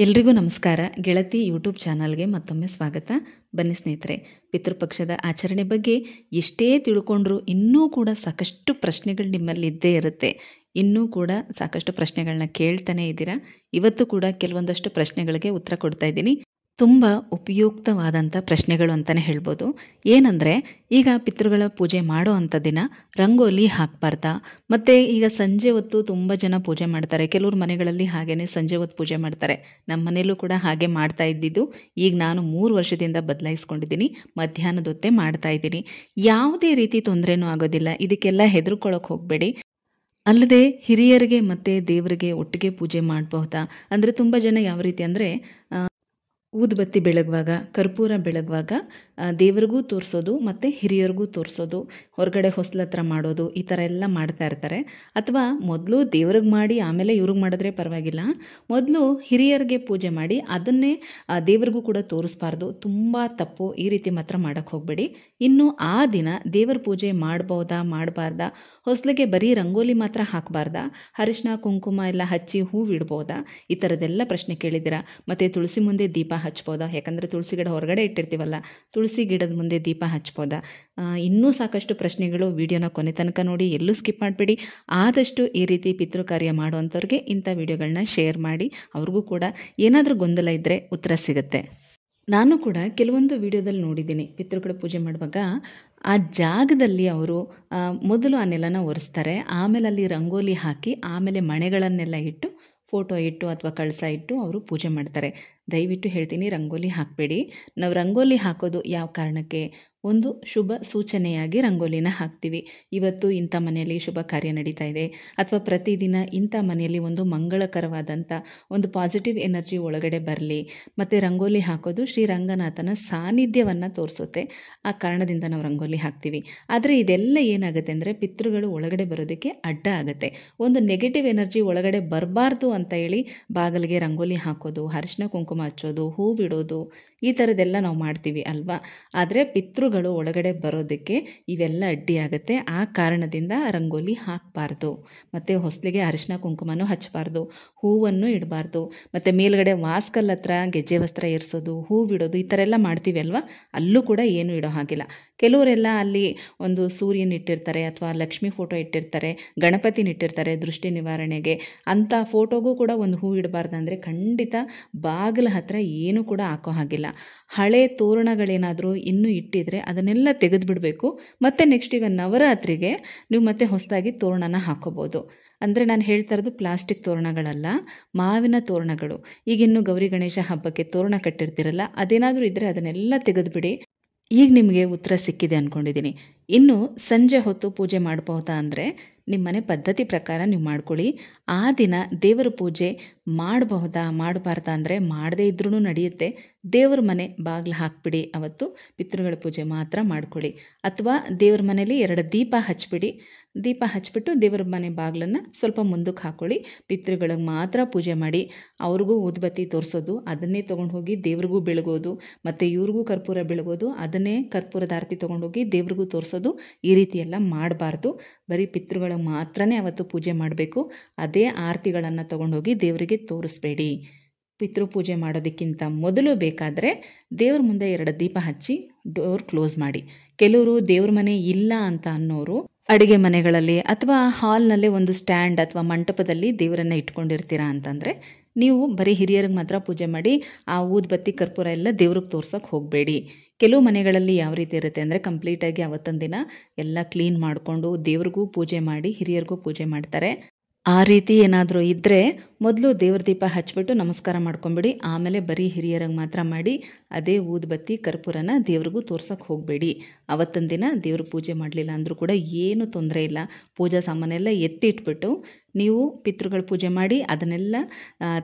ಎಲ್ರಿಗೂ ನಮಸ್ಕಾರ. ಗೆಳತಿ ಯೂಟ್ಯೂಬ್ ಚಾನಲ್ಗೆ ಮತ್ತೊಮ್ಮೆ ಸ್ವಾಗತ. ಬನ್ನಿ ಸ್ನೇಹಿತರೆ, ಪಿತೃಪಕ್ಷದ ಆಚರಣೆ ಬಗ್ಗೆ ಎಷ್ಟೇ ತಿಳ್ಕೊಂಡ್ರೂ ಇನ್ನೂ ಕೂಡ ಸಾಕಷ್ಟು ಪ್ರಶ್ನೆಗಳು ನಿಮ್ಮಲ್ಲಿ ಇದ್ದೇ ಇರುತ್ತೆ. ಇನ್ನೂ ಕೂಡ ಸಾಕಷ್ಟು ಪ್ರಶ್ನೆಗಳನ್ನ ಕೇಳ್ತಾನೆ ಇದ್ದೀರಾ. ಇವತ್ತು ಕೂಡ ಕೆಲವೊಂದಷ್ಟು ಪ್ರಶ್ನೆಗಳಿಗೆ ಉತ್ತರ ಕೊಡ್ತಾ ಇದ್ದೀನಿ. ತುಂಬ ಉಪಯುಕ್ತವಾದಂಥ ಪ್ರಶ್ನೆಗಳು ಅಂತಲೇ ಹೇಳ್ಬೋದು. ಏನಂದರೆ, ಈಗ ಪಿತೃಗಳ ಪೂಜೆ ಮಾಡೋ ಅಂಥ ದಿನ ರಂಗೋಲಿ ಹಾಕಬಾರ್ದಾ? ಮತ್ತು ಈಗ ಸಂಜೆ ಹೊತ್ತು ತುಂಬ ಜನ ಪೂಜೆ ಮಾಡ್ತಾರೆ. ಕೆಲವ್ರ ಮನೆಗಳಲ್ಲಿ ಹಾಗೇ ಸಂಜೆ ಹೊತ್ತು ಪೂಜೆ ಮಾಡ್ತಾರೆ. ನಮ್ಮ ಮನೇಲೂ ಕೂಡ ಹಾಗೆ ಮಾಡ್ತಾ ಇದ್ದಿದ್ದು. ಈಗ ನಾನು 3 ವರ್ಷದಿಂದ ಬದಲಾಯಿಸ್ಕೊಂಡಿದ್ದೀನಿ. ಮಧ್ಯಾಹ್ನದ ಹೊತ್ತೇ ಮಾಡ್ತಾ ಇದ್ದೀನಿ. ಯಾವುದೇ ರೀತಿ ತೊಂದರೆನೂ ಆಗೋದಿಲ್ಲ. ಇದಕ್ಕೆಲ್ಲ ಹೆದರ್ಕೊಳ್ಳೋಕೆ ಹೋಗಬೇಡಿ. ಅಲ್ಲದೆ ಹಿರಿಯರಿಗೆ ಮತ್ತು ದೇವರಿಗೆ ಒಟ್ಟಿಗೆ ಪೂಜೆ ಮಾಡಬಹುದಾ ಅಂದರೆ, ತುಂಬ ಜನ ಯಾವ ರೀತಿ ಅಂದರೆ, ಊದುಬತ್ತಿ ಬೆಳಗುವಾಗ, ಕರ್ಪೂರ ಬೆಳಗುವಾಗ ದೇವರಿಗೂ ತೋರಿಸೋದು ಮತ್ತು ಹಿರಿಯರಿಗೂ ತೋರಿಸೋದು, ಹೊರಗಡೆ ಹೊಸ್ಲ ಹತ್ರ ಮಾಡೋದು, ಈ ಥರ ಎಲ್ಲ ಮಾಡ್ತಾ ಇರ್ತಾರೆ. ಅಥವಾ ಮೊದಲು ದೇವ್ರಿಗೆ ಮಾಡಿ ಆಮೇಲೆ ಇವ್ರಿಗೆ ಮಾಡಿದ್ರೆ ಪರವಾಗಿಲ್ಲ, ಮೊದಲು ಹಿರಿಯರಿಗೆ ಪೂಜೆ ಮಾಡಿ ಅದನ್ನೇ ದೇವರಿಗೂ ಕೂಡ ತೋರಿಸ್ಬಾರ್ದು. ತುಂಬ ತಪ್ಪು. ಈ ರೀತಿ ಮಾತ್ರ ಮಾಡೋಕ್ಕೆ ಹೋಗಬೇಡಿ. ಇನ್ನು ಆ ದಿನ ದೇವರ ಪೂಜೆ ಮಾಡ್ಬೋದಾ ಮಾಡಬಾರ್ದಾ? ಹೊಸ್ಲಿಗೆ ಬರೀ ರಂಗೋಲಿ ಮಾತ್ರ ಹಾಕಬಾರ್ದಾ? ಅರಿಶಿನ ಕುಂಕುಮ ಎಲ್ಲ ಹಚ್ಚಿ ಹೂವು ಇಡ್ಬೋದಾ? ಈ ಥರದ್ದೆಲ್ಲ ಪ್ರಶ್ನೆ ಕೇಳಿದ್ದೀರಾ. ಮತ್ತು ತುಳಸಿ ಮುಂದೆ ದೀಪ ಹಚ್ಬೋದಾ? ಯಾಕಂದರೆ ತುಳಸಿ ಗಿಡ ಹೊರಗಡೆ ಇಟ್ಟಿರ್ತೀವಲ್ಲ, ತುಳಸಿ ಗಿಡದ ಮುಂದೆ ದೀಪ ಹಚ್ಬೋದಾ? ಇನ್ನೂ ಸಾಕಷ್ಟು ಪ್ರಶ್ನೆಗಳು. ವಿಡಿಯೋನ ಕೊನೆ ತನಕ ನೋಡಿ, ಎಲ್ಲೂ ಸ್ಕಿಪ್ ಮಾಡಬೇಡಿ. ಆದಷ್ಟು ಈ ರೀತಿ ಪಿತೃ ಕಾರ್ಯ ಮಾಡುವಂಥವ್ರಿಗೆ ಇಂಥ ವಿಡಿಯೋಗಳನ್ನ ಶೇರ್ ಮಾಡಿ. ಅವ್ರಿಗೂ ಕೂಡ ಏನಾದರೂ ಗೊಂದಲ ಇದ್ದರೆ ಉತ್ತರ ಸಿಗುತ್ತೆ. ನಾನು ಕೂಡ ಕೆಲವೊಂದು ವಿಡಿಯೋದಲ್ಲಿ ನೋಡಿದ್ದೀನಿ, ಪಿತೃಗಳ ಪೂಜೆ ಮಾಡುವಾಗ ಆ ಜಾಗದಲ್ಲಿ ಅವರು ಮೊದಲು ಆ ನೆಲನ ಒರೆಸ್ತಾರೆ, ಆಮೇಲೆ ಅಲ್ಲಿ ರಂಗೋಲಿ ಹಾಕಿ, ಆಮೇಲೆ ಮಣೆಗಳನ್ನೆಲ್ಲ ಇಟ್ಟು, ಫೋಟೋ ಇಟ್ಟು ಅಥವಾ ಕಳಸ ಇಟ್ಟು ಅವರು ಪೂಜೆ ಮಾಡ್ತಾರೆ. ದಯವಿಟ್ಟು ಹೇಳ್ತೀನಿ, ರಂಗೋಲಿ ಹಾಕಬೇಡಿ. ನಾವು ರಂಗೋಲಿ ಹಾಕೋದು ಯಾವ ಕಾರಣಕ್ಕೆ? ಒಂದು ಶುಭ ಸೂಚನೆಯಾಗಿ ರಂಗೋಲಿನ ಹಾಕ್ತೀವಿ. ಇವತ್ತು ಇಂಥ ಮನೆಯಲ್ಲಿ ಶುಭ ಕಾರ್ಯ ನಡೀತಾ ಇದೆ, ಅಥವಾ ಪ್ರತಿದಿನ ಇಂಥ ಮನೆಯಲ್ಲಿ ಒಂದು ಮಂಗಳಕರವಾದಂಥ ಒಂದು ಪಾಸಿಟಿವ್ ಎನರ್ಜಿ ಒಳಗಡೆ ಬರಲಿ. ಮತ್ತು ರಂಗೋಲಿ ಹಾಕೋದು ಶ್ರೀರಂಗನಾಥನ ಸಾನ್ನಿಧ್ಯವನ್ನು ತೋರಿಸುತ್ತೆ. ಆ ಕಾರಣದಿಂದ ನಾವು ರಂಗೋಲಿ ಹಾಕ್ತೀವಿ. ಆದರೆ ಇದೆಲ್ಲ ಏನಾಗುತ್ತೆ ಅಂದರೆ, ಪಿತೃಗಳು ಒಳಗಡೆ ಬರೋದಕ್ಕೆ ಅಡ್ಡ ಆಗುತ್ತೆ. ಒಂದು ನೆಗೆಟಿವ್ ಎನರ್ಜಿ ಒಳಗಡೆ ಬರಬಾರ್ದು ಅಂತ ಹೇಳಿ ಬಾಗಿಲಿಗೆ ರಂಗೋಲಿ ಹಾಕೋದು, ಅರಿಶಿನ ಕುಂಕುಮ ಹಚ್ಚೋದು, ಹೂವಿಡೋದು, ಈ ಥರದ್ದೆಲ್ಲ ನಾವು ಮಾಡ್ತೀವಿ ಅಲ್ವಾ. ಆದರೆ ಪಿತೃಗಳು ಒಳಗಡೆ ಬರೋದಕ್ಕೆ ಇವೆಲ್ಲ ಅಡ್ಡಿಯಾಗುತ್ತೆ. ಆ ಕಾರಣದಿಂದ ರಂಗೋಲಿ ಹಾಕಬಾರ್ದು. ಮತ್ತು ಹೊಸಲಿಗೆ ಅರಿಶಿನ ಕುಂಕುಮನೂ ಹಚ್ಚಬಾರ್ದು, ಹೂವನ್ನು ಇಡಬಾರ್ದು. ಮತ್ತು ಮೇಲ್ಗಡೆ ವಾಸ್ಕಲ್ ಹತ್ರ ಗೆಜ್ಜೆ ವಸ್ತ್ರ ಏರಿಸೋದು, ಹೂವಿಡೋದು, ಈ ಥರ ಎಲ್ಲ ಮಾಡ್ತೀವಿ ಅಲ್ವಾ. ಅಲ್ಲೂ ಕೂಡ ಏನೂ ಇಡೋ ಹಾಗಿಲ್ಲ. ಕೆಲವರೆಲ್ಲ ಅಲ್ಲಿ ಒಂದು ಸೂರ್ಯನ ಇಟ್ಟಿರ್ತಾರೆ, ಅಥವಾ ಲಕ್ಷ್ಮಿ ಫೋಟೋ ಇಟ್ಟಿರ್ತಾರೆ, ಗಣಪತಿನ ಇಟ್ಟಿರ್ತಾರೆ ದೃಷ್ಟಿ ನಿವಾರಣೆಗೆ. ಅಂಥ ಫೋಟೋಗೂ ಕೂಡ ಒಂದು ಹೂ ಇಡಬಾರ್ದಂದರೆ ಖಂಡಿತ ಬಾಗಿಲ ಹತ್ರ ಏನೂ ಕೂಡ ಹಾಕೋ ಹಾಗಿಲ್ಲ. ಹಳೆ ತೋರಣಗಳೇನಾದರೂ ಇನ್ನೂ ಇಟ್ಟಿದ್ರೆ ಅದನ್ನೆಲ್ಲ ತೆಗೆದುಬಿಡಬೇಕು. ಮತ್ತು ನೆಕ್ಸ್ಟ್ ಈಗ ನವರಾತ್ರಿಗೆ ನೀವು ಮತ್ತೆ ಹೊಸದಾಗಿ ತೋರಣನ ಹಾಕೋಬೋದು. ಅಂದರೆ ನಾನು ಹೇಳ್ತಾ ಇರೋದು ಪ್ಲಾಸ್ಟಿಕ್ ತೋರಣಗಳಲ್ಲ, ಮಾವಿನ ತೋರಣಗಳು. ಈಗಿನ್ನು ಗೌರಿ ಗಣೇಶ ಹಬ್ಬಕ್ಕೆ ತೋರಣ ಕಟ್ಟಿರ್ತೀರಲ್ಲ, ಅದೇನಾದರೂ ಇದ್ದರೆ ಅದನ್ನೆಲ್ಲ ತೆಗೆದುಬಿಡಿ. ಈಗ ನಿಮಗೆ ಉತ್ತರ ಸಿಕ್ಕಿದೆ ಅಂದ್ಕೊಂಡಿದ್ದೀನಿ. ಇನ್ನು ಸಂಜೆ ಹೊತ್ತು ಪೂಜೆ ಮಾಡಬಹುದಾ ಅಂದರೆ, ನಿಮ್ಮ ಮನೆ ಪದ್ಧತಿ ಪ್ರಕಾರ ನೀವು ಮಾಡ್ಕೊಳ್ಳಿ. ಆ ದಿನ ದೇವರ ಪೂಜೆ ಮಾಡಬಹುದಾ ಮಾಡಬಾರ್ದಾ ಅಂದರೆ, ಮಾಡದೇ ಇದ್ರೂ ನಡೆಯುತ್ತೆ. ದೇವ್ರ ಮನೆ ಬಾಗಿಲು ಹಾಕಿಬಿಡಿ. ಅವತ್ತು ಪಿತೃಗಳ ಪೂಜೆ ಮಾತ್ರ ಮಾಡ್ಕೊಳ್ಳಿ. ಅಥವಾ ದೇವ್ರ ಮನೇಲಿ 2 ದೀಪ ಹಚ್ಬಿಡಿ. ದೀಪ ಹಚ್ಬಿಟ್ಟು ದೇವ್ರ ಮನೆ ಬಾಗಿಲನ್ನು ಸ್ವಲ್ಪ ಮುಂದಕ್ಕೆ ಹಾಕ್ಕೊಳ್ಳಿ. ಪಿತೃಗಳಿಗೆ ಮಾತ್ರ ಪೂಜೆ ಮಾಡಿ. ಅವ್ರಿಗೂ ಊದುಬತ್ತಿ ತೋರಿಸೋದು, ಅದನ್ನೇ ತೊಗೊಂಡು ಹೋಗಿ ದೇವ್ರಿಗೂ ಬೆಳಗೋದು, ಮತ್ತು ಇವ್ರಿಗೂ ಕರ್ಪೂರ ಬೆಳಗೋದು, ಅದನ್ನೇ ಕರ್ಪೂರದ ಆರತಿ ತೊಗೊಂಡೋಗಿ ದೇವ್ರಿಗೂ ತೋರಿಸೋದು. ಈ ರೀತಿ ಎಲ್ಲ ಮಾಡಬಾರ್ದು. ಬರೀ ಪಿತೃಗಳಿಗೆ ಮಾತ್ರನೇ ಅವತ್ತು ಪೂಜೆ ಮಾಡಬೇಕು. ಅದೇ ಆರತಿಗಳನ್ನು ತೊಗೊಂಡೋಗಿ ದೇವರಿಗೆ ತೋರಿಸ್ಬೇಡಿ. ಪಿತೃ ಪೂಜೆ ಮಾಡೋದಕ್ಕಿಂತ ಮೊದಲು ಬೇಕಾದರೆ ದೇವ್ರ ಮುಂದೆ 2 ದೀಪ ಹಚ್ಚಿ ಡೋರ್ ಕ್ಲೋಸ್ ಮಾಡಿ. ಕೆಲವರು ದೇವ್ರ ಮನೆ ಇಲ್ಲ ಅಂತ ಅನ್ನೋರು ಅಡುಗೆ ಮನೆಗಳಲ್ಲಿ ಅಥವಾ ಹಾಲ್ನಲ್ಲೇ ಒಂದು ಸ್ಟ್ಯಾಂಡ್ ಅಥವಾ ಮಂಟಪದಲ್ಲಿ ದೇವರನ್ನು ಇಟ್ಕೊಂಡಿರ್ತೀರಾ ಅಂತಂದರೆ, ನೀವು ಬರೀ ಹಿರಿಯರಿಗೆ ಮಾತ್ರ ಪೂಜೆ ಮಾಡಿ. ಆ ಊದುಬತ್ತಿ ಕರ್ಪೂರ ಎಲ್ಲ ದೇವ್ರಿಗೆ ತೋರ್ಸೋಕ್ಕೆ ಹೋಗಬೇಡಿ. ಕೆಲವು ಮನೆಗಳಲ್ಲಿ ಯಾವ ರೀತಿ ಇರುತ್ತೆ ಅಂದರೆ, ಕಂಪ್ಲೀಟಾಗಿ ಅವತ್ತೊಂದು ದಿನ ಎಲ್ಲ ಕ್ಲೀನ್ ಮಾಡಿಕೊಂಡು ದೇವ್ರಿಗೂ ಪೂಜೆ ಮಾಡಿ ಹಿರಿಯರಿಗೂ ಪೂಜೆ ಮಾಡ್ತಾರೆ. ಆ ರೀತಿ ಏನಾದರೂ ಇದ್ದರೆ ಮೊದಲು ದೇವ್ರ ದೀಪ ಹಚ್ಬಿಟ್ಟು ನಮಸ್ಕಾರ ಮಾಡ್ಕೊಂಬಿಡಿ. ಆಮೇಲೆ ಬರೀ ಹಿರಿಯರಿಗೆ ಮಾತ್ರ ಮಾಡಿ ಅದೇ ಊದುಬತ್ತಿ ಕರ್ಪೂರನ ದೇವ್ರಿಗೂ ತೋರ್ಸೋಕ್ಕೆ ಹೋಗಬೇಡಿ. ಅವತ್ತೊಂದು ದಿನ ದೇವ್ರ ಪೂಜೆ ಮಾಡಲಿಲ್ಲ ಅಂದರೂ ಕೂಡ ಏನೂ ತೊಂದರೆ ಇಲ್ಲ. ಪೂಜಾ ಸಾಮಾನೆಲ್ಲ ಎತ್ತಿಟ್ಬಿಟ್ಟು ನೀವು ಪಿತೃಗಳ ಪೂಜೆ ಮಾಡಿ ಅದನ್ನೆಲ್ಲ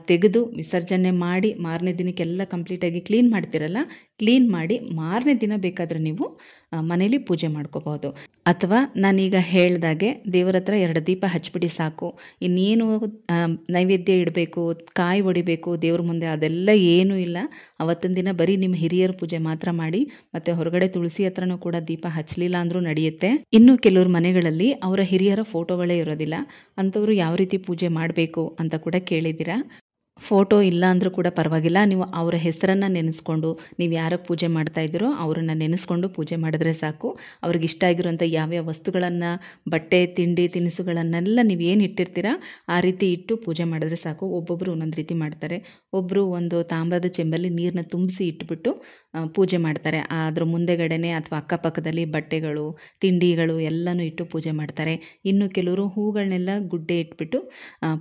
ತೆಗೆದು ವಿಸರ್ಜನೆ ಮಾಡಿ, ಮಾರನೇ ದಿನಕ್ಕೆಲ್ಲ ಕಂಪ್ಲೀಟಾಗಿ ಕ್ಲೀನ್ ಮಾಡ್ತಿರಲ್ಲ, ಕ್ಲೀನ್ ಮಾಡಿ ಮಾರನೇ ದಿನ ಬೇಕಾದರೆ ನೀವು ಮನೇಲಿ ಪೂಜೆ ಮಾಡ್ಕೋಬಹುದು. ಅಥವಾ ನಾನೀಗ ಹೇಳ್ದಾಗೆ ದೇವರ ಹತ್ರ 2 ದೀಪ ಹಚ್ಬಿಡಿ ಸಾಕು. ಇನ್ನೇನು ನೈವೇದ್ಯ ಇಡಬೇಕು, ಕಾಯಿ ಒಡಿಬೇಕು ದೇವ್ರ ಮುಂದೆ, ಅದೆಲ್ಲ ಏನೂ ಇಲ್ಲ. ಅವತ್ತಿನ ದಿನ ಬರೀ ನಿಮ್ಮ ಹಿರಿಯರ ಪೂಜೆ ಮಾತ್ರ ಮಾಡಿ. ಮತ್ತು ಹೊರಗಡೆ ತುಳಸಿ ಹತ್ರನೂ ಕೂಡ ದೀಪ ಹಚ್ಚಲಿಲ್ಲ ಅಂದರೂ ನಡೆಯುತ್ತೆ. ಇನ್ನು ಕೆಲವ್ರ ಮನೆಗಳಲ್ಲಿ ಅವರ ಹಿರಿಯರ ಫೋಟೋಗಳೇ ಇರೋದಿಲ್ಲ. ಅಂಥವ್ರು ಯಾವ ರೀತಿ ಪೂಜೆ ಮಾಡಬೇಕು ಅಂತ ಕೂಡ ಕೇಳಿದ್ದೀರಾ. ಫೋಟೋ ಇಲ್ಲ ಅಂದರೂ ಕೂಡ ಪರವಾಗಿಲ್ಲ, ನೀವು ಅವರ ಹೆಸರನ್ನು ನೆನೆಸ್ಕೊಂಡು, ನೀವು ಯಾರಿಗೆ ಪೂಜೆ ಮಾಡ್ತಾ ಇದ್ದೀರೋ ಅವರನ್ನು ನೆನೆಸ್ಕೊಂಡು ಪೂಜೆ ಮಾಡಿದ್ರೆ ಸಾಕು. ಅವ್ರಿಗೆ ಇಷ್ಟ ಆಗಿರುವಂಥ ಯಾವ್ಯಾವ ವಸ್ತುಗಳನ್ನು, ಬಟ್ಟೆ, ತಿಂಡಿ, ತಿನಿಸುಗಳನ್ನೆಲ್ಲ ನೀವು ಏನು ಇಟ್ಟಿರ್ತೀರ ಆ ರೀತಿ ಇಟ್ಟು ಪೂಜೆ ಮಾಡಿದ್ರೆ ಸಾಕು. ಒಬ್ಬೊಬ್ಬರು ಒಂದೊಂದು ರೀತಿ ಮಾಡ್ತಾರೆ. ಒಬ್ಬರು ಒಂದು ತಾಮ್ರದ ಚೆಂಬಲ್ಲಿ ನೀರನ್ನ ತುಂಬಿಸಿ ಇಟ್ಬಿಟ್ಟು ಪೂಜೆ ಮಾಡ್ತಾರೆ. ಅದ್ರ ಮುಂದೆಗಡೆನೆ ಅಥವಾ ಅಕ್ಕಪಕ್ಕದಲ್ಲಿ ಬಟ್ಟೆಗಳು, ತಿಂಡಿಗಳು ಎಲ್ಲನೂ ಇಟ್ಟು ಪೂಜೆ ಮಾಡ್ತಾರೆ. ಇನ್ನು ಕೆಲವರು ಹೂಗಳನ್ನೆಲ್ಲ ಗುಡ್ಡೆ ಇಟ್ಬಿಟ್ಟು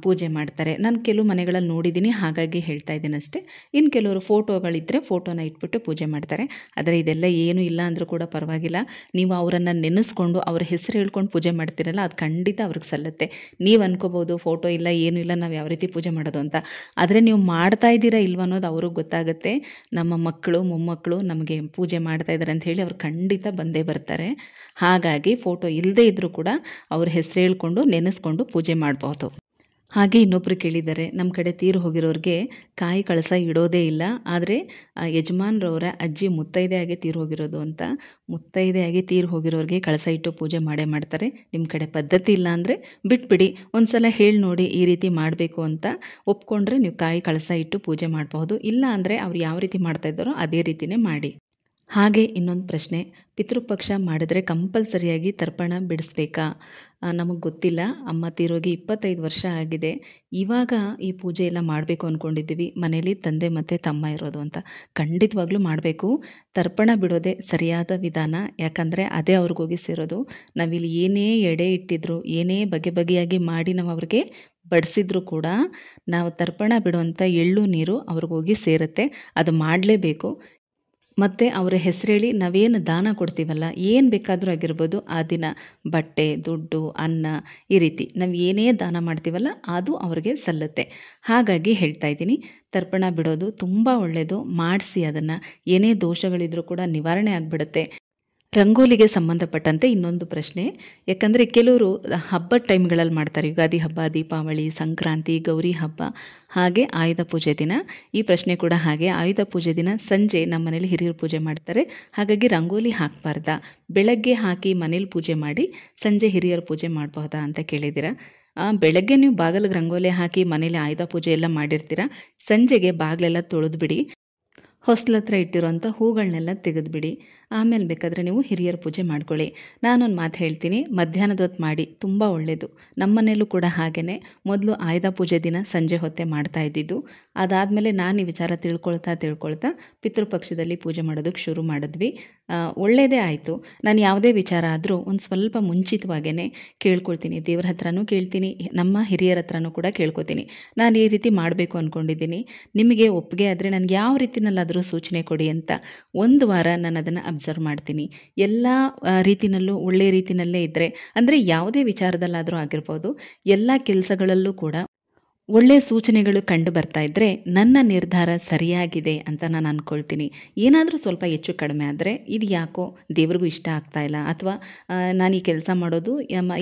ಪೂಜೆ ಮಾಡ್ತಾರೆ. ನಾನು ಕೆಲವು ಮನೆಗಳಲ್ಲಿ ನೋಡಿದ್ದೀನಿ, ಹಾಗಾಗಿ ಹೇಳ್ತಾ ಇದ್ದೀನಿ ಅಷ್ಟೇ. ಇನ್ನು ಕೆಲವರು ಫೋಟೋಗಳಿದ್ದರೆ ಫೋಟೋನ ಇಟ್ಬಿಟ್ಟು ಪೂಜೆ ಮಾಡ್ತಾರೆ. ಆದರೆ ಇದೆಲ್ಲ ಏನೂ ಇಲ್ಲ ಅಂದರೂ ಕೂಡ ಪರವಾಗಿಲ್ಲ, ನೀವು ಅವರನ್ನು ನೆನೆಸ್ಕೊಂಡು ಅವ್ರ ಹೆಸರು ಹೇಳ್ಕೊಂಡು ಪೂಜೆ ಮಾಡ್ತೀರಲ್ಲ, ಅದು ಖಂಡಿತ ಅವ್ರಿಗೆ ಸಲ್ಲುತ್ತೆ. ನೀವು ಅನ್ಕೋಬೋದು ಫೋಟೋ ಇಲ್ಲ, ಏನೂ ಇಲ್ಲ, ನಾವು ಯಾವ ರೀತಿ ಪೂಜೆ ಮಾಡೋದು ಅಂತ. ಆದರೆ ನೀವು ಮಾಡ್ತಾ ಇದ್ದೀರಾ ಇಲ್ವ ಅನ್ನೋದು ಅವ್ರಿಗೆ ಗೊತ್ತಾಗುತ್ತೆ. ನಮ್ಮ ಮಕ್ಕಳು, ಮೊಮ್ಮಕ್ಕಳು ನಮಗೆ ಪೂಜೆ ಮಾಡ್ತಾ ಇದ್ದಾರೆ ಅಂತ ಹೇಳಿ ಅವ್ರು ಖಂಡಿತ ಬಂದೇ ಬರ್ತಾರೆ. ಹಾಗಾಗಿ ಫೋಟೋ ಇಲ್ಲದೇ ಇದ್ದರೂ ಕೂಡ ಅವ್ರ ಹೆಸರು ಹೇಳ್ಕೊಂಡು ನೆನೆಸ್ಕೊಂಡು ಪೂಜೆ ಮಾಡ್ಬೋದು. ಹಾಗೆ ಇನ್ನೊಬ್ಬರು ಕೇಳಿದ್ದಾರೆ, ನಮ್ಮ ಕಡೆ ತೀರು ಹೋಗಿರೋರಿಗೆ ಕಾಯಿ ಕಳಸ ಇಡೋದೇ ಇಲ್ಲ, ಆದರೆ ಯಜಮಾನ್ರವರ ಅಜ್ಜಿ ಮುತ್ತೈದೆಯಾಗಿ ತೀರು ಹೋಗಿರೋದು ಅಂತ. ಮುತ್ತೈದೆಯಾಗಿ ತೀರು ಹೋಗಿರೋರಿಗೆ ಕಳಸ ಇಟ್ಟು ಪೂಜೆ ಮಾಡೇ ಮಾಡ್ತಾರೆ. ನಿಮ್ಮ ಕಡೆ ಪದ್ಧತಿ ಇಲ್ಲ ಅಂದರೆ ಬಿಟ್ಬಿಡಿ, ಒಂದು ಸಲ ಹೇಳಿ ನೋಡಿ ಈ ರೀತಿ ಮಾಡಬೇಕು ಅಂತ. ಒಪ್ಕೊಂಡ್ರೆ ನೀವು ಕಾಯಿ ಕಳಸ ಇಟ್ಟು ಪೂಜೆ ಮಾಡಬಹುದು. ಇಲ್ಲ ಅಂದರೆ ಅವ್ರು ಯಾವ ರೀತಿ ಮಾಡ್ತಾಯಿದ್ದಾರೋ ಅದೇ ರೀತಿಯೇ ಮಾಡಿ. ಹಾಗೆ ಇನ್ನೊಂದು ಪ್ರಶ್ನೆ, ಪಿತೃಪಕ್ಷ ಮಾಡಿದ್ರೆ ಕಂಪಲ್ಸರಿಯಾಗಿ ತರ್ಪಣ ಬಿಡಿಸ್ಬೇಕಾ? ನಮಗೆ ಗೊತ್ತಿಲ್ಲ. ಅಮ್ಮ ತೀರೋಗಿ 25 ವರ್ಷ ಆಗಿದೆ. ಇವಾಗ ಈ ಪೂಜೆ ಎಲ್ಲ ಮಾಡಬೇಕು ಅಂದ್ಕೊಂಡಿದ್ದೀವಿ. ಮನೇಲಿ ತಂದೆ ಮತ್ತು ತಮ್ಮ ಇರೋದು ಅಂತ. ಖಂಡಿತವಾಗ್ಲೂ ಮಾಡಬೇಕು. ತರ್ಪಣ ಬಿಡೋದೇ ಸರಿಯಾದ ವಿಧಾನ. ಯಾಕಂದರೆ ಅದೇ ಅವ್ರಿಗೋಗಿ ಸೇರೋದು. ನಾವಿಲ್ಲಿ ಏನೇ ಎಡೆ ಇಟ್ಟಿದ್ರು, ಏನೇ ಬಗೆ ಬಗೆಯಾಗಿ ಮಾಡಿ ನಾವು ಅವ್ರಿಗೆ ಬಡಿಸಿದ್ರು ಕೂಡ ನಾವು ತರ್ಪಣ ಬಿಡುವಂಥ ಎಳ್ಳು ನೀರು ಅವ್ರಿಗೋಗಿ ಸೇರುತ್ತೆ. ಅದು ಮಾಡಲೇಬೇಕು. ಮತ್ತು ಅವರ ಹೆಸರೇಳಿ ನಾವೇನು ದಾನ ಕೊಡ್ತೀವಲ್ಲ, ಏನು ಬೇಕಾದರೂ ಆಗಿರ್ಬೋದು, ಆ ದಿನ ಬಟ್ಟೆ, ದುಡ್ಡು, ಅನ್ನ, ಈ ರೀತಿ ನಾವು ಏನೇ ದಾನ ಮಾಡ್ತೀವಲ್ಲ ಅದು ಅವ್ರಿಗೆ ಸಲ್ಲುತ್ತೆ. ಹಾಗಾಗಿ ಹೇಳ್ತಾ ಇದ್ದೀನಿ, ತರ್ಪಣ ಬಿಡೋದು ತುಂಬ ಒಳ್ಳೆಯದು. ಮಾಡಿಸಿ, ಅದನ್ನು ಏನೇ ದೋಷಗಳಿದ್ರೂ ಕೂಡ ನಿವಾರಣೆ ಆಗಿಬಿಡುತ್ತೆ. ರಂಗೋಲಿಗೆ ಸಂಬಂಧಪಟ್ಟಂತೆ ಇನ್ನೊಂದು ಪ್ರಶ್ನೆ, ಯಾಕಂದರೆ ಕೆಲವರು ಹಬ್ಬದ ಟೈಮ್ಗಳಲ್ಲಿ ಮಾಡ್ತಾರೆ. ಯುಗಾದಿ ಹಬ್ಬ, ದೀಪಾವಳಿ, ಸಂಕ್ರಾಂತಿ, ಗೌರಿ ಹಬ್ಬ, ಹಾಗೆ ಆಯುಧ ಪೂಜೆ ದಿನ. ಈ ಪ್ರಶ್ನೆ ಕೂಡ ಹಾಗೆ. ಆಯುಧ ಪೂಜೆ ದಿನ ಸಂಜೆ ನಮ್ಮ ಮನೇಲಿ ಹಿರಿಯರು ಪೂಜೆ ಮಾಡ್ತಾರೆ. ಹಾಗಾಗಿ ರಂಗೋಲಿ ಹಾಕಬಾರ್ದಾ? ಬೆಳಗ್ಗೆ ಹಾಕಿ ಮನೇಲಿ ಪೂಜೆ ಮಾಡಿ ಸಂಜೆ ಹಿರಿಯರು ಪೂಜೆ ಮಾಡಬಹುದಾ ಅಂತ ಕೇಳಿದ್ದೀರಾ. ಬೆಳಗ್ಗೆ ನೀವು ಬಾಗಿಲಿಗೆ ರಂಗೋಲಿ ಹಾಕಿ ಮನೇಲಿ ಆಯುಧ ಪೂಜೆ ಎಲ್ಲ ಮಾಡಿರ್ತೀರ. ಸಂಜೆಗೆ ಬಾಗಿಲೆಲ್ಲ ತೊಳೆದ್ಬಿಡಿ, ಹೊಸ್ಲ ಹತ್ರ ಇಟ್ಟಿರೋಂಥ ಹೂಗಳನ್ನೆಲ್ಲ ತೆಗೆದುಬಿಡಿ. ಆಮೇಲೆ ಬೇಕಾದರೆ ನೀವು ಹಿರಿಯರ ಪೂಜೆ ಮಾಡ್ಕೊಳ್ಳಿ. ನಾನೊಂದು ಮಾತು ಹೇಳ್ತೀನಿ, ಮಧ್ಯಾಹ್ನದ ಹೊತ್ತು ಮಾಡಿ, ತುಂಬ ಒಳ್ಳೆಯದು. ನಮ್ಮ ಮನೇಲೂ ಕೂಡ ಹಾಗೆಯೇ ಮೊದಲು ಆಯುಧ ಪೂಜೆ ದಿನ ಸಂಜೆ ಹೊತ್ತೇ ಮಾಡ್ತಾ ಇದ್ದಿದ್ದು. ಅದಾದಮೇಲೆ ನಾನು ಈ ವಿಚಾರ ತಿಳ್ಕೊಳ್ತಾ ಪಿತೃಪಕ್ಷದಲ್ಲಿ ಪೂಜೆ ಮಾಡೋದಕ್ಕೆ ಶುರು ಮಾಡಿದ್ವಿ. ಒಳ್ಳೆಯದೇ ಆಯಿತು. ನಾನು ಯಾವುದೇ ವಿಚಾರ ಆದರೂ ಒಂದು ಸ್ವಲ್ಪ ಮುಂಚಿತವಾಗೇ ಕೇಳ್ಕೊಳ್ತೀನಿ. ದೇವ್ರ ಹತ್ರನೂ ಕೇಳ್ತೀನಿ, ನಮ್ಮ ಹಿರಿಯರ ಹತ್ರನೂ ಕೂಡ ಕೇಳ್ಕೊತೀನಿ. ನಾನು ಈ ರೀತಿ ಮಾಡಬೇಕು ಅಂದ್ಕೊಂಡಿದ್ದೀನಿ, ನಿಮಗೆ ಒಪ್ಪಿಗೆ ಆದರೆ ನನಗೆ ಯಾವ ರೀತಿನಲ್ಲಾದರೂ ಸೂಚನೆ ಕೊಡಿ ಅಂತ. ಒಂದು ವಾರ ನಾನು ಅದನ್ನು ಅಬ್ಸರ್ವ್ ಮಾಡ್ತೀನಿ. ಎಲ್ಲ ರೀತಿಯಲ್ಲೂ ಒಳ್ಳೆಯ ರೀತಿಯಲ್ಲೇ ಇದ್ದರೆ, ಅಂದರೆ ಯಾವುದೇ ವಿಚಾರದಲ್ಲಾದರೂ ಆಗಿರ್ಬೋದು, ಎಲ್ಲ ಕೆಲಸಗಳಲ್ಲೂ ಕೂಡ ಒಳ್ಳೆಯ ಸೂಚನೆಗಳು ಕಂಡು ಬರ್ತಾ ಇದ್ದರೆ ನನ್ನ ನಿರ್ಧಾರ ಸರಿಯಾಗಿದೆ ಅಂತ ನಾನು ಅಂದ್ಕೊಳ್ತೀನಿ. ಏನಾದರೂ ಸ್ವಲ್ಪ ಹೆಚ್ಚು ಕಡಿಮೆ ಆದರೆ ಇದು ಯಾಕೋ ದೇವ್ರಿಗೂ ಇಷ್ಟ ಆಗ್ತಾಯಿಲ್ಲ, ಅಥವಾ ನಾನು ಈ ಕೆಲಸ ಮಾಡೋದು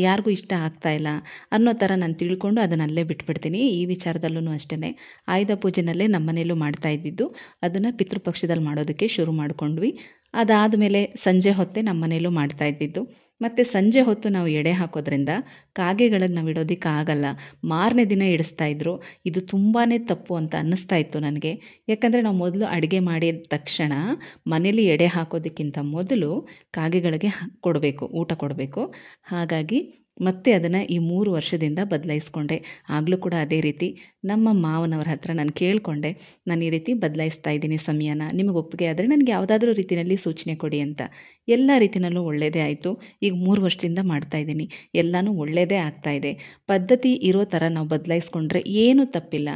ಯಾರಿಗೂ ಇಷ್ಟ ಆಗ್ತಾಯಿಲ್ಲ ಅನ್ನೋ ಥರ ನಾನು ತಿಳ್ಕೊಂಡು ಅದನ್ನು ಅಲ್ಲೇ ಬಿಟ್ಬಿಡ್ತೀನಿ. ಈ ವಿಚಾರದಲ್ಲೂ ಅಷ್ಟೇ. ಆಯುಧ ಪೂಜೆನಲ್ಲೇ ನಮ್ಮ ಮನೇಲೂ ಮಾಡ್ತಾ ಇದ್ದಿದ್ದು, ಅದನ್ನು ಪಿತೃಪಕ್ಷದಲ್ಲಿ ಮಾಡೋದಕ್ಕೆ ಶುರು ಮಾಡಿಕೊಂಡ್ವಿ. ಅದಾದಮೇಲೆ ಸಂಜೆ ಹೊತ್ತೇ ನಮ್ಮ ಮನೇಲೂ ಮಾಡ್ತಾ ಇದ್ದಿದ್ದು. ಮತ್ತು ಸಂಜೆ ಹೊತ್ತು ನಾವು ಎಡೆ ಹಾಕೋದ್ರಿಂದ ಕಾಗೆಗಳಿಗೆ ನಾವು ಇಡೋದಕ್ಕೆ ಆಗಲ್ಲ, ಮಾರನೇ ದಿನ ಇಡಿಸ್ತಾಯಿದ್ರು. ಇದು ತುಂಬಾ ತಪ್ಪು ಅಂತ ಅನ್ನಿಸ್ತಾ ಇತ್ತು ನನಗೆ. ಯಾಕಂದರೆ ನಾವು ಮೊದಲು ಅಡುಗೆ ಮಾಡಿದ ತಕ್ಷಣ ಮನೇಲಿ ಎಡೆ ಹಾಕೋದಕ್ಕಿಂತ ಮೊದಲು ಕಾಗೆಗಳಿಗೆ ಕೊಡಬೇಕು, ಊಟ ಕೊಡಬೇಕು. ಹಾಗಾಗಿ ಮತ್ತೆ ಅದನ್ನು ಈ 3 ವರ್ಷದಿಂದ ಬದಲಾಯಿಸ್ಕೊಂಡೆ. ಆಗಲೂ ಕೂಡ ಅದೇ ರೀತಿ ನಮ್ಮ ಮಾವನವ್ರ ಹತ್ರ ನಾನು ಕೇಳಿಕೊಂಡೆ, ನಾನು ಈ ರೀತಿ ಬದಲಾಯಿಸ್ತಾ ಇದ್ದೀನಿ ಸಮಯನ, ನಿಮಗೆ ಒಪ್ಪಿಗೆ ಆದರೆ ನನಗೆ ಯಾವುದಾದ್ರೂ ರೀತಿಯಲ್ಲಿ ಸೂಚನೆ ಕೊಡಿ ಅಂತ. ಎಲ್ಲ ರೀತಿಯಲ್ಲೂ ಒಳ್ಳೆಯದೇ ಆಯಿತು. ಈಗ 3 ವರ್ಷದಿಂದ ಮಾಡ್ತಾಯಿದ್ದೀನಿ, ಎಲ್ಲನೂ ಒಳ್ಳೆಯದೇ ಆಗ್ತಾಯಿದೆ. ಪದ್ಧತಿ ಇರೋ ಥರ ನಾವು ಬದಲಾಯಿಸ್ಕೊಂಡ್ರೆ ಏನೂ ತಪ್ಪಿಲ್ಲ.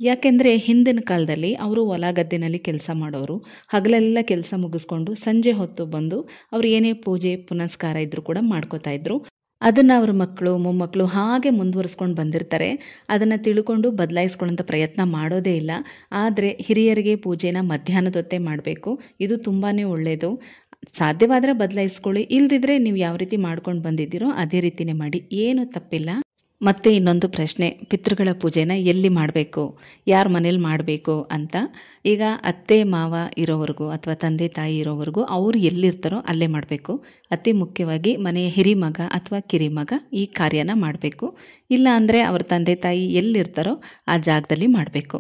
ಯಾಕೆಂದರೆ ಹಿಂದಿನ ಕಾಲದಲ್ಲಿ ಅವರು ಹೊಲ ಗದ್ದೆನಲ್ಲಿ ಕೆಲಸ ಮಾಡೋರು, ಹಗಲೆಲ್ಲ ಕೆಲಸ ಮುಗಿಸ್ಕೊಂಡು ಸಂಜೆ ಹೊತ್ತು ಬಂದು ಅವ್ರು ಏನೇ ಪೂಜೆ ಪುನಸ್ಕಾರ ಇದ್ದರೂ ಕೂಡ ಮಾಡ್ಕೋತಾಯಿದ್ರು. ಅದನ್ನು ಅವ್ರ ಮಕ್ಕಳು, ಮೊಮ್ಮಕ್ಕಳು ಹಾಗೆ ಮುಂದುವರಿಸ್ಕೊಂಡು ಬಂದಿರ್ತಾರೆ. ಅದನ್ನು ತಿಳ್ಕೊಂಡು ಬದಲಾಯಿಸ್ಕೊಳ್ಳೋಂಥ ಪ್ರಯತ್ನ ಮಾಡೋದೇ ಇಲ್ಲ. ಆದರೆ ಹಿರಿಯರಿಗೆ ಪೂಜೆನ ಮಧ್ಯಾಹ್ನದ ಹೊತ್ತೇ ಮಾಡಬೇಕು. ಇದು ತುಂಬಾ ಒಳ್ಳೆಯದು. ಸಾಧ್ಯವಾದರೆ ಬದಲಾಯಿಸ್ಕೊಳ್ಳಿ, ಇಲ್ದಿದ್ರೆ ನೀವು ಯಾವ ರೀತಿ ಮಾಡ್ಕೊಂಡು ಬಂದಿದ್ದೀರೋ ಅದೇ ರೀತಿಯೇ ಮಾಡಿ, ಏನೂ ತಪ್ಪಿಲ್ಲ. ಮತ್ತು ಇನ್ನೊಂದು ಪ್ರಶ್ನೆ, ಪಿತೃಗಳ ಪೂಜೆನ ಎಲ್ಲಿ ಮಾಡಬೇಕು, ಯಾರ ಮನೇಲಿ ಮಾಡಬೇಕು ಅಂತ. ಈಗ ಅತ್ತೆ ಮಾವ ಇರೋವರೆಗೂ ಅಥವಾ ತಂದೆ ತಾಯಿ ಇರೋವರೆಗೂ ಅವರು ಎಲ್ಲಿರ್ತಾರೋ ಅಲ್ಲೇ ಮಾಡಬೇಕು. ಅತಿ ಮುಖ್ಯವಾಗಿ ಮನೆಯ ಹಿರಿಮಗ ಅಥವಾ ಕಿರಿಮಗ ಈ ಕಾರ್ಯನ ಮಾಡಬೇಕು. ಇಲ್ಲ ಅಂದರೆ ಅವ್ರ ತಂದೆ ತಾಯಿ ಎಲ್ಲಿರ್ತಾರೋ ಆ ಜಾಗದಲ್ಲಿ ಮಾಡಬೇಕು.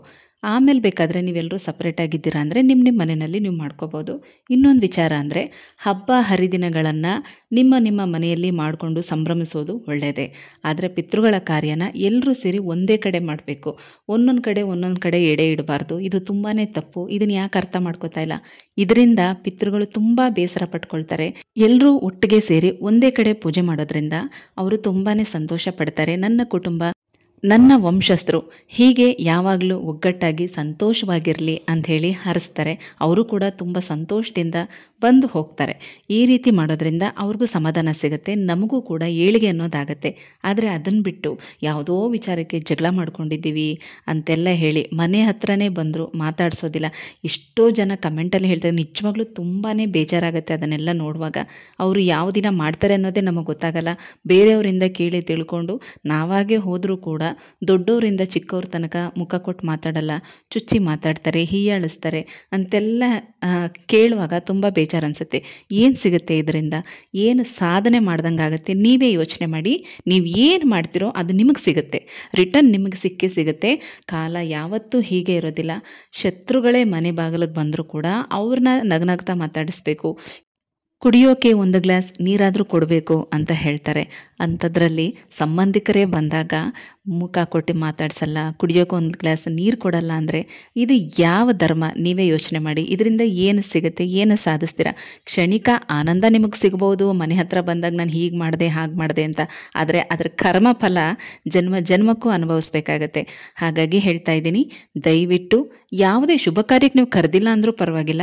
ಆಮೇಲೆ ಬೇಕಾದರೆ ನೀವೆಲ್ಲರೂ ಸಪ್ರೇಟಾಗಿದ್ದೀರಾ ಅಂದರೆ ನಿಮ್ಮ ಮನೆಯಲ್ಲಿ ನೀವು ಮಾಡ್ಕೋಬೋದು. ಇನ್ನೊಂದು ವಿಚಾರ ಅಂದರೆ ಹಬ್ಬ ಹರಿದಿನಗಳನ್ನು ನಿಮ್ಮ ಮನೆಯಲ್ಲಿ ಮಾಡಿಕೊಂಡು ಸಂಭ್ರಮಿಸೋದು ಒಳ್ಳೆಯದೇ. ಆದರೆ ಪಿತೃಗಳ ಕಾರ್ಯನ ಎಲ್ಲರೂ ಸೇರಿ ಒಂದೇ ಕಡೆ ಮಾಡಬೇಕು. ಒಂದೊಂದು ಕಡೆ ಎಡೆ ಇಡಬಾರ್ದು. ಇದು ತುಂಬಾ ತಪ್ಪು. ಇದನ್ನು ಯಾಕೆ ಅರ್ಥ ಮಾಡ್ಕೋತಾ ಇಲ್ಲ? ಇದರಿಂದ ಪಿತೃಗಳು ತುಂಬ ಬೇಸರ ಪಟ್ಕೊಳ್ತಾರೆ. ಎಲ್ಲರೂ ಒಟ್ಟಿಗೆ ಸೇರಿ ಒಂದೇ ಕಡೆ ಪೂಜೆ ಮಾಡೋದ್ರಿಂದ ಅವರು ತುಂಬಾ ಸಂತೋಷ ಪಡ್ತಾರೆ. ನನ್ನ ಕುಟುಂಬ, ನನ್ನ ವಂಶಸ್ಥರು ಹೀಗೆ ಯಾವಾಗಲೂ ಒಗ್ಗಟ್ಟಾಗಿ ಸಂತೋಷವಾಗಿರಲಿ ಅಂಥೇಳಿ ಹರಿಸ್ತಾರೆ. ಅವರು ಕೂಡ ತುಂಬ ಸಂತೋಷದಿಂದ ಬಂದು ಹೋಗ್ತಾರೆ. ಈ ರೀತಿ ಮಾಡೋದ್ರಿಂದ ಅವ್ರಿಗೂ ಸಮಾಧಾನ ಸಿಗುತ್ತೆ, ನಮಗೂ ಕೂಡ ಏಳಿಗೆ ಅನ್ನೋದಾಗತ್ತೆ. ಆದರೆ ಅದನ್ನು ಬಿಟ್ಟು ಯಾವುದೋ ವಿಚಾರಕ್ಕೆ ಜಗಳ ಮಾಡ್ಕೊಂಡಿದ್ದೀವಿ ಅಂತೆಲ್ಲ ಹೇಳಿ ಮನೆ ಹತ್ರನೇ ಬಂದರು ಮಾತಾಡಿಸೋದಿಲ್ಲ. ಎಷ್ಟೋ ಜನ ಕಮೆಂಟಲ್ಲಿ ಹೇಳ್ತಾರೆ, ನಿಜವಾಗ್ಲೂ ತುಂಬಾ ಬೇಜಾರಾಗುತ್ತೆ ಅದನ್ನೆಲ್ಲ ನೋಡುವಾಗ. ಅವರು ಯಾವ ದಿನ ಮಾಡ್ತಾರೆ ಅನ್ನೋದೇ ನಮಗೆ ಗೊತ್ತಾಗಲ್ಲ. ಬೇರೆಯವರಿಂದ ಕೇಳಿ ತಿಳ್ಕೊಂಡು ನಾವಾಗೇ ಹೋದರೂ ಕೂಡ ದೊಡ್ಡವರಿಂದ ಚಿಕ್ಕವ್ರ ತನಕ ಮುಖ ಕೊಟ್ಟು ಮಾತಾಡಲ್ಲ, ಚುಚ್ಚಿ ಮಾತಾಡ್ತಾರೆ, ಹೀಯಾಳಿಸ್ತಾರೆ ಅಂತೆಲ್ಲ ಕೇಳುವಾಗ ತುಂಬ ಬೇಜಾರು ಅನಿಸುತ್ತೆ. ಏನು ಸಿಗುತ್ತೆ ಇದರಿಂದ? ಏನು ಸಾಧನೆ ಮಾಡ್ದಂಗೆ ಆಗುತ್ತೆ? ನೀವೇ ಯೋಚನೆ ಮಾಡಿ. ನೀವು ಏನು ಮಾಡ್ತೀರೋ ಅದು ನಿಮಗೆ ಸಿಗುತ್ತೆ, ರಿಟರ್ನ್ ನಿಮಗೆ ಸಿಗುತ್ತೆ. ಕಾಲ ಯಾವತ್ತೂ ಹೀಗೆ ಇರೋದಿಲ್ಲ. ಶತ್ರುಗಳೇ ಮನೆ ಬಾಗಿಲಿಗೆ ಬಂದರೂ ಕೂಡ ಅವ್ರನ್ನ ನಗ್ನಗ್ತಾ ಮಾತಾಡಿಸ್ಬೇಕು. ಕುಡಿಯೋಕೆ ಒಂದು ಗ್ಲಾಸ್ ನೀರಾದರೂ ಕೊಡಬೇಕು ಅಂತ ಹೇಳ್ತಾರೆ. ಅಂಥದ್ರಲ್ಲಿ ಸಂಬಂಧಿಕರೇ ಬಂದಾಗ ಮುಖ ಕೊಟ್ಟು ಮಾತಾಡ್ಸಲ್ಲ, ಕುಡಿಯೋಕೆ ಒಂದು ಗ್ಲಾಸ್ ನೀರು ಕೊಡಲ್ಲ ಅಂದರೆ ಇದು ಯಾವ ಧರ್ಮ? ನೀವೇ ಯೋಚನೆ ಮಾಡಿ. ಇದರಿಂದ ಏನು ಸಿಗುತ್ತೆ, ಏನು ಸಾಧಿಸ್ತೀರಾ? ಕ್ಷಣಿಕ ಆನಂದ ನಿಮಗೆ ಸಿಗ್ಬೋದು ಮನೆ ಹತ್ರ ಬಂದಾಗ, ನಾನು ಹೀಗೆ ಮಾಡಿದೆ ಹಾಗೆ ಮಾಡಿದೆ ಅಂತ. ಆದರೆ ಅದರ ಕರ್ಮ ಫಲ ಜನ್ಮಕ್ಕೂ ಅನುಭವಿಸ್ಬೇಕಾಗತ್ತೆ. ಹಾಗಾಗಿ ಹೇಳ್ತಾ ಇದ್ದೀನಿ, ದಯವಿಟ್ಟು ಯಾವುದೇ ಶುಭ ಕಾರ್ಯಕ್ಕೆ ನೀವು ಕರೆದಿಲ್ಲ ಅಂದರೂ ಪರವಾಗಿಲ್ಲ,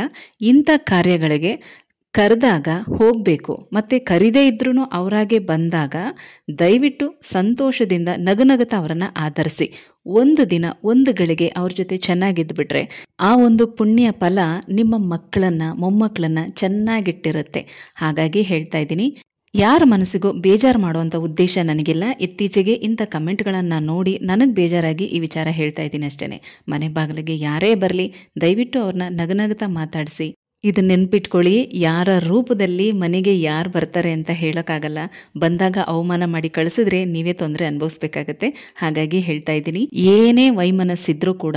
ಇಂಥ ಕಾರ್ಯಗಳಿಗೆ ಕರೆದಾಗ ಹೋಗಬೇಕು. ಮತ್ತು ಕರಿದೇ ಇದ್ರೂ ಅವರಾಗೆ ಬಂದಾಗ ದಯವಿಟ್ಟು ಸಂತೋಷದಿಂದ ನಗುನಗುತ್ತಾ ಅವರನ್ನು ಆಧರಿಸಿ. ಒಂದು ದಿನ ಒಂದು ಗಳಿಗೆ ಅವ್ರ ಜೊತೆ ಚೆನ್ನಾಗಿದ್ದುಬಿಟ್ರೆ ಆ ಒಂದು ಪುಣ್ಯ ಫಲ ನಿಮ್ಮ ಮಕ್ಕಳನ್ನು ಮೊಮ್ಮಕ್ಕಳನ್ನು ಚೆನ್ನಾಗಿಟ್ಟಿರುತ್ತೆ. ಹಾಗಾಗಿ ಹೇಳ್ತಾ ಇದ್ದೀನಿ, ಯಾರ ಮನಸ್ಸಿಗೂ ಬೇಜಾರು ಮಾಡುವಂಥ ಉದ್ದೇಶ ನನಗಿಲ್ಲ. ಇತ್ತೀಚೆಗೆ ಇಂಥ ಕಮೆಂಟ್ಗಳನ್ನು ನೋಡಿ ನನಗೆ ಬೇಜಾರಾಗಿ ಈ ವಿಚಾರ ಹೇಳ್ತಾ ಇದ್ದೀನಿ ಅಷ್ಟೇ. ಮನೆ ಬಾಗಿಲಿಗೆ ಯಾರೇ ಬರಲಿ ದಯವಿಟ್ಟು ಅವ್ರನ್ನ ನಗುನಗುತ್ತಾ ಮಾತಾಡಿಸಿ. ಇದನ್ನ ನೆನ್ಪಿಟ್ಕೊಳ್ಳಿ, ಯಾರ ರೂಪದಲ್ಲಿ ಮನೆಗೆ ಯಾರು ಬರ್ತಾರೆ ಅಂತ ಹೇಳೋಕ್ಕಾಗಲ್ಲ. ಬಂದಾಗ ಅವಮಾನ ಮಾಡಿ ಕಳಿಸಿದ್ರೆ ನೀವೇ ತೊಂದರೆ ಅನುಭವಿಸ್ಬೇಕಾಗತ್ತೆ. ಹಾಗಾಗಿ ಹೇಳ್ತಾ ಇದ್ದೀನಿ, ಏನೇ ವೈಮನಸ್ಸಿದ್ರೂ ಕೂಡ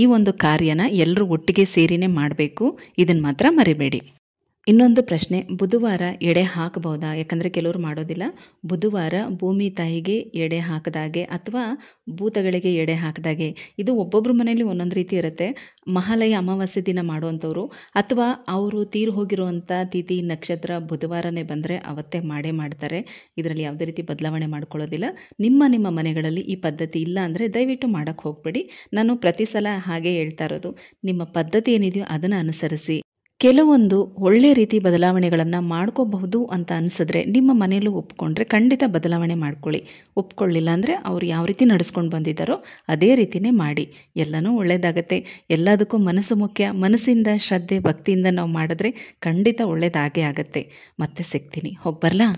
ಈ ಒಂದು ಕಾರ್ಯನ ಎಲ್ಲರೂ ಒಟ್ಟಿಗೆ ಸೇರಿನೇ ಮಾಡಬೇಕು. ಇದನ್ನು ಮಾತ್ರ ಮರಿಬೇಡಿ. ಇನ್ನೊಂದು ಪ್ರಶ್ನೆ, ಬುಧವಾರ ಎಡೆ ಹಾಕಬಹುದಾ? ಯಾಕಂದರೆ ಕೆಲವರು ಮಾಡೋದಿಲ್ಲ. ಬುಧವಾರ ಭೂಮಿ ತಾಯಿಗೆ ಎಡೆ ಹಾಕಿದಾಗೆ ಅಥವಾ ಭೂತಗಳಿಗೆ ಎಡೆ ಹಾಕಿದಾಗೆ, ಇದು ಒಬ್ಬೊಬ್ಬರ ಮನೆಯಲ್ಲಿ ಒಂದೊಂದು ರೀತಿ ಇರುತ್ತೆ. ಮಹಾಲಯ ಅಮಾವಾಸ್ಯೆ ದಿನ ಮಾಡುವಂಥವ್ರು ಅಥವಾ ಅವರು ತೀರು ಹೋಗಿರುವಂಥ ತಿಥಿ ನಕ್ಷತ್ರ ಬುಧವಾರನೇ ಬಂದರೆ ಅವತ್ತೇ ಮಾಡೇ ಮಾಡ್ತಾರೆ. ಇದರಲ್ಲಿ ಯಾವುದೇ ರೀತಿ ಬದಲಾವಣೆ ಮಾಡ್ಕೊಳ್ಳೋದಿಲ್ಲ. ನಿಮ್ಮ ಮನೆಗಳಲ್ಲಿ ಈ ಪದ್ಧತಿ ಇಲ್ಲ ಅಂದರೆ ದಯವಿಟ್ಟು ಮಾಡೋಕ್ಕೆ ಹೋಗಬೇಡಿ. ನಾನು ಪ್ರತಿ ಸಲ ಹಾಗೆ ಹೇಳ್ತಾ ಇರೋದು, ನಿಮ್ಮ ಪದ್ಧತಿ ಏನಿದೆಯೋ ಅದನ್ನು ಅನುಸರಿಸಿ. ಕೆಲವೊಂದು ಒಳ್ಳೆ ರೀತಿ ಬದಲಾವಣೆಗಳನ್ನು ಮಾಡ್ಕೋಬಹುದು ಅಂತ ಅನಿಸಿದ್ರೆ ನಿಮ್ಮ ಮನೆಯಲ್ಲೂ ಒಪ್ಕೊಂಡ್ರೆ ಖಂಡಿತ ಬದಲಾವಣೆ ಮಾಡ್ಕೊಳ್ಳಿ. ಒಪ್ಕೊಳ್ಳಿಲ್ಲ ಅಂದರೆ ಅವ್ರು ಯಾವ ರೀತಿ ನಡೆಸ್ಕೊಂಡು ಬಂದಿದ್ದಾರೋ ಅದೇ ರೀತಿಯೇ ಮಾಡಿ. ಎಲ್ಲನೂ ಒಳ್ಳೆಯದಾಗತ್ತೆ. ಎಲ್ಲದಕ್ಕೂ ಮನಸ್ಸು ಮುಖ್ಯ. ಮನಸ್ಸಿಂದ ಶ್ರದ್ಧೆ ಭಕ್ತಿಯಿಂದ ನಾವು ಮಾಡಿದ್ರೆ ಖಂಡಿತ ಒಳ್ಳೆಯದಾಗೇ ಆಗುತ್ತೆ. ಮತ್ತೆ ಸಿಗ್ತೀನಿ, ಹೋಗಿ ಬರಲಾ?